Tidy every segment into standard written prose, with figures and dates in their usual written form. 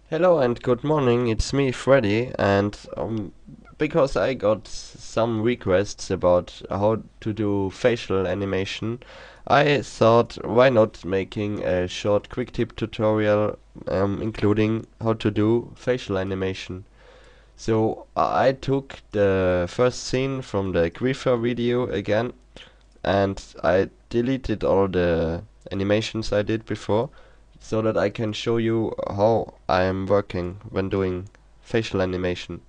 Hello and good morning, it's me Freddy, and because I got some requests about how to do facial animation, I thought why not making a short quick tip tutorial including how to do facial animation. So I took the first scene from the Griefer video again and I deleted all the animations I did before so that I can show you how I am working when doing facial animation.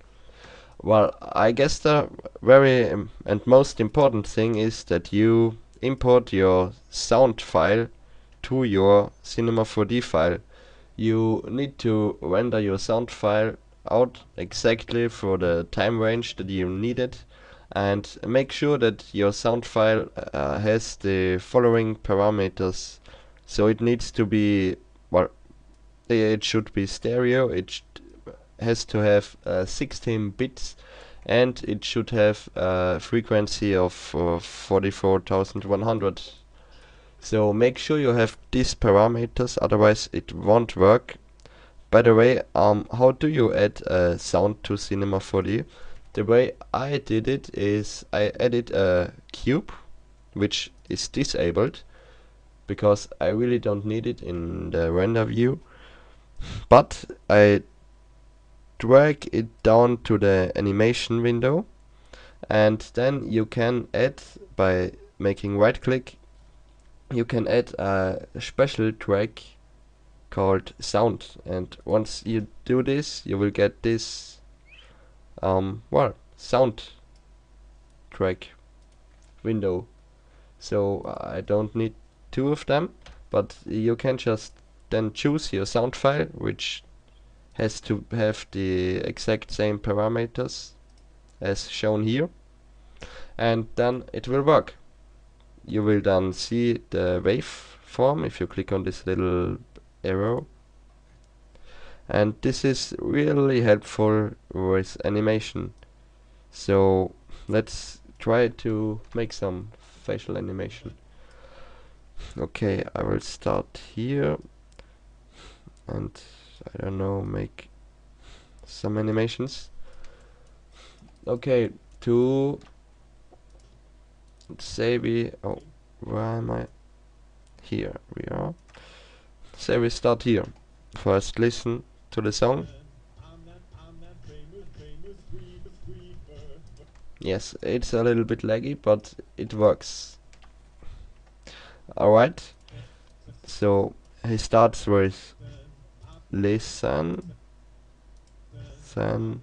Well, I guess the very and most important thing is that you import your sound file to your Cinema 4D file. You need to render your sound file out exactly for the time range that you need it, and make sure that your sound file has the following parameters. So it needs to be, well, it should be stereo, has to have 16 bits, and it should have a frequency of 44,100. So make sure you have these parameters, otherwise it won't work. By the way, how do you add sound to Cinema 4D? The way I did it is I added a cube, which is disabled, because I really don't need it in the render view. But I drag it down to the animation window, and then you can add, by making right click, you can add a special track called sound, and once you do this you will get this sound track window. So I don't need two of them, but you can just then choose your sound file, which has to have the exact same parameters as shown here, and then it will work. You will then see the waveform if you click on this little arrow, and this is really helpful with animation. So let's try to make some facial animation. Okay, I will start here and, I don't know, make some animations. Okay, to say where am I? Here we are. Say we start here. First listen to the song. Yes, it's a little bit laggy, but it works. Alright, so he starts with listen, then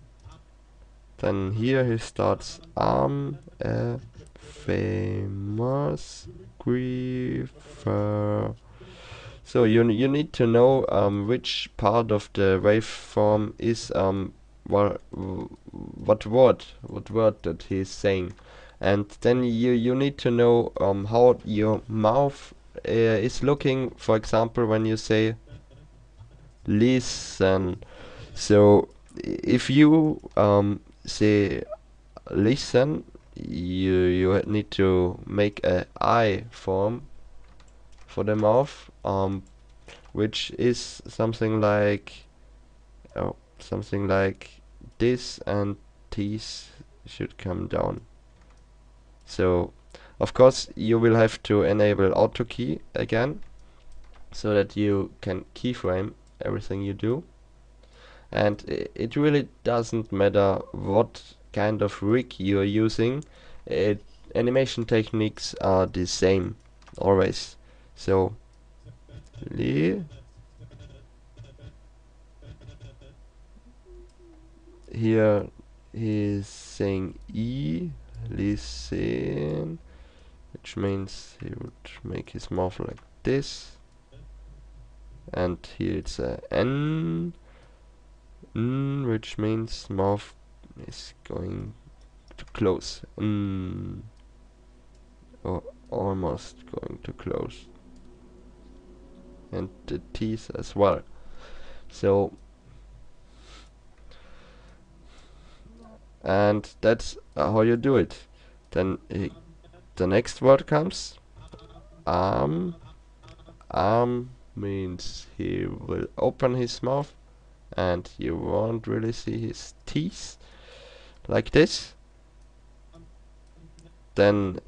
here he starts a famous griefer. So you need to know which part of the waveform is what word that he's saying, and then you need to know how your mouth is looking. For example, when you say listen, so if you say listen, you need to make a I form for the mouth, which is something like this, and these should come down. So of course you will have to enable auto key again, so that you can keyframe everything you do. And it really doesn't matter what kind of rig you are using, animation techniques are the same always. So here he's saying E, listen, which means he would make his mouth like this, and here it's a N, which means mouth is going to close, or almost going to close, and the teeth as well. So, and that's how you do it. Then the next word comes arm. Arm means he will open his mouth, and you won't really see his teeth like this. Then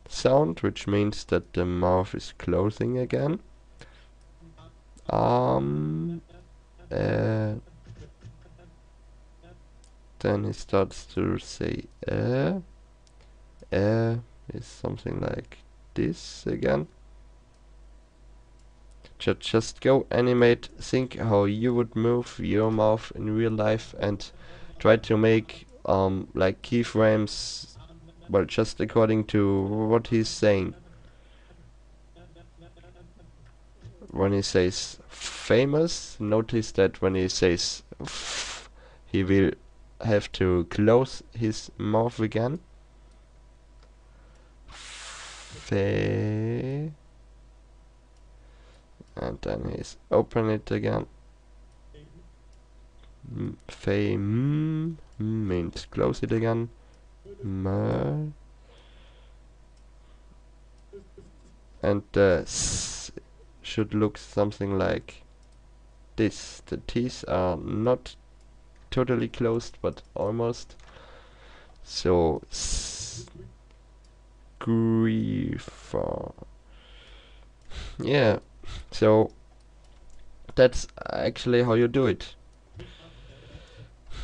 sound, which means that the mouth is closing again. Uh, then he starts to say is something like this again. Just go animate, think how you would move your mouth in real life, and try to make like keyframes, well, just according to what he's saying. When he says famous, notice that when he says f, he will have to close his mouth again. Fe, and then he's open it again. Fame means close it again. M, and the s should look something like this. The teeth are not totally closed, but almost. So griefer. Yeah. So that's actually how you do it.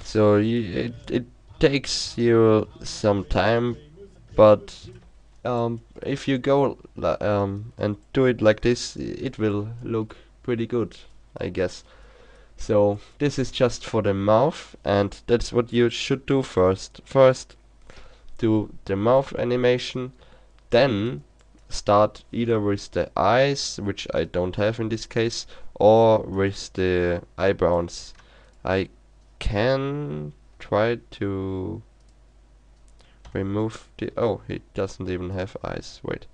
So it takes you some time, but if you go and do it like this, it will look pretty good, I guess. So this is just for the mouth, and that's what you should do first. First, do the mouth animation, then start either with the eyes, which I don't have in this case, or with the eyebrows. I can try to remove the... oh, he doesn't even have eyes, wait.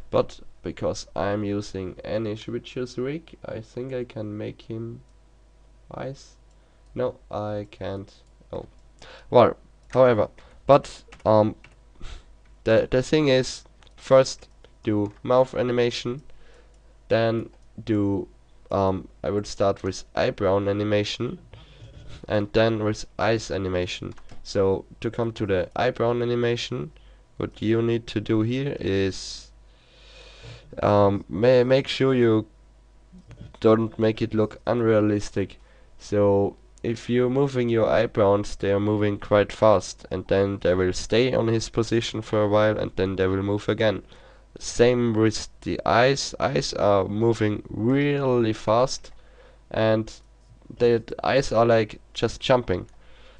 But because I'm using any switches rig, I think I can make him eyes. No, I can't. Oh, well, however, but the thing is, first do mouth animation, then do I would start with eyebrow animation, and then with eyes animation. So to come to the eyebrow animation, what you need to do here is make sure you don't make it look unrealistic. So if you're moving your eyebrows, they are moving quite fast, and then they will stay on his position for a while, and then they will move again. Same with the eyes. Eyes are moving really fast, and the eyes are like just jumping.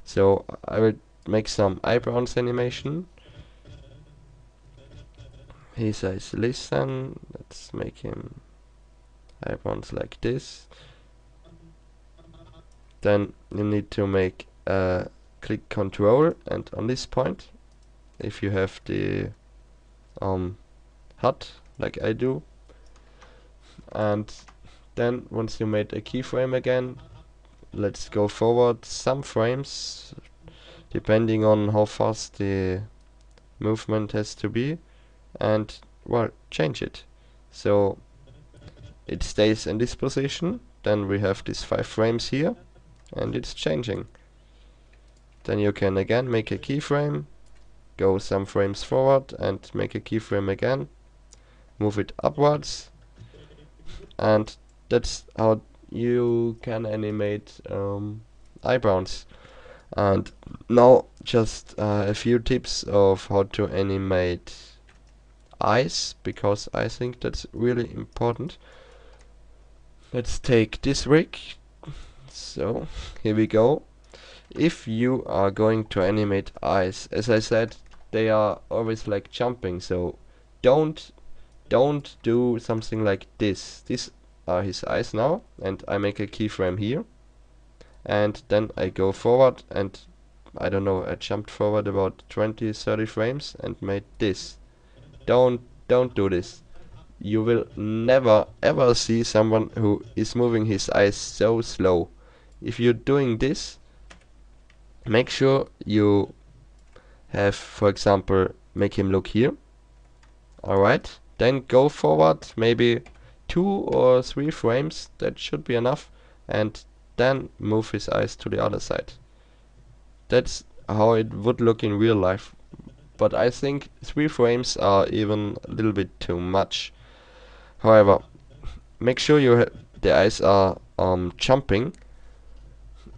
So I will make some eyebrows animation. He says listen. Let's make him eyebrows like this. Then you need to make click Control, and on this point, if you have the HUD like I do, and then once you made a keyframe again, let's go forward some frames depending on how fast the movement has to be, and well, change it so it stays in this position. Then we have these 5 frames here, and it's changing. Then you can again make a keyframe, go some frames forward and make a keyframe again, move it upwards, and that's how you can animate eyebrows. And now just a few tips of how to animate eyes, because I think that's really important. Let's take this rig. So here we go. If you are going to animate eyes, as I said, they are always like jumping, so don't do something like this. These are his eyes now, and I make a keyframe here, and then I go forward, and I don't know, I jumped forward about 20-30 frames and made this. Don't do this. You will never ever see someone who is moving his eyes so slow. If you're doing this, make sure you have, for example, make him look here. Alright, then go forward maybe 2 or 3 frames, that should be enough, and then move his eyes to the other side. That's how it would look in real life, but I think 3 frames are even a little bit too much. However, make sure the eyes are jumping,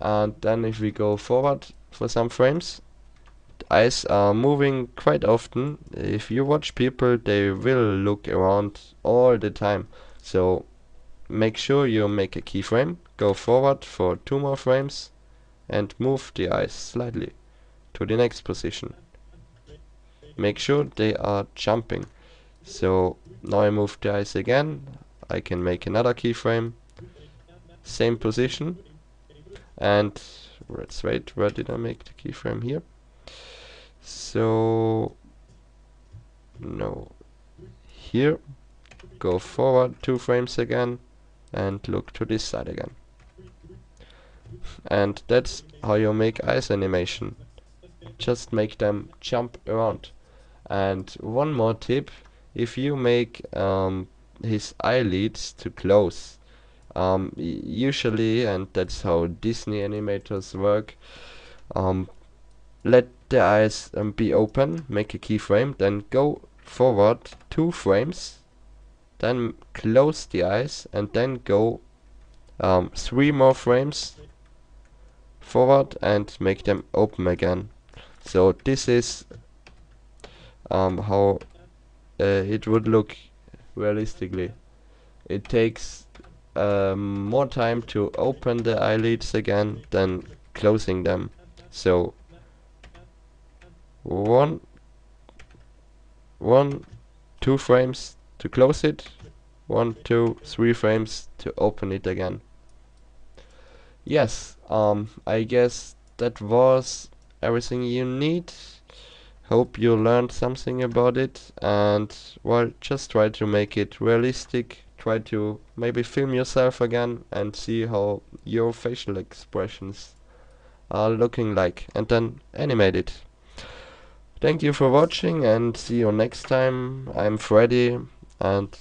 and then if we go forward for some frames, the eyes are moving quite often. If you watch people, they will look around all the time. So make sure you make a keyframe, go forward for 2 more frames, and move the eyes slightly to the next position. Make sure they are jumping. So now I move the eyes again. I can make another keyframe, same position, and let's wait, where did I make the keyframe? Here. So no, here, go forward 2 frames again and look to this side again. And that's how you make eyes animation. Just make them jump around. And one more tip, if you make his eyelids to close, usually, and that's how Disney animators work, let the eyes be open, make a keyframe, then go forward 2 frames, then close the eyes, and then go 3 more frames forward and make them open again. So this is how it would look realistically. It takes more time to open the eyelids again than closing them. So one, 2 frames to close it, 1, 2, 3 frames to open it again. Yes, I guess that was everything you need. Hope you learned something about it, and well, just try to make it realistic. Try to maybe film yourself again and see how your facial expressions are looking like, and then animate it. Thank you for watching, and see you next time. I'm Freddy, and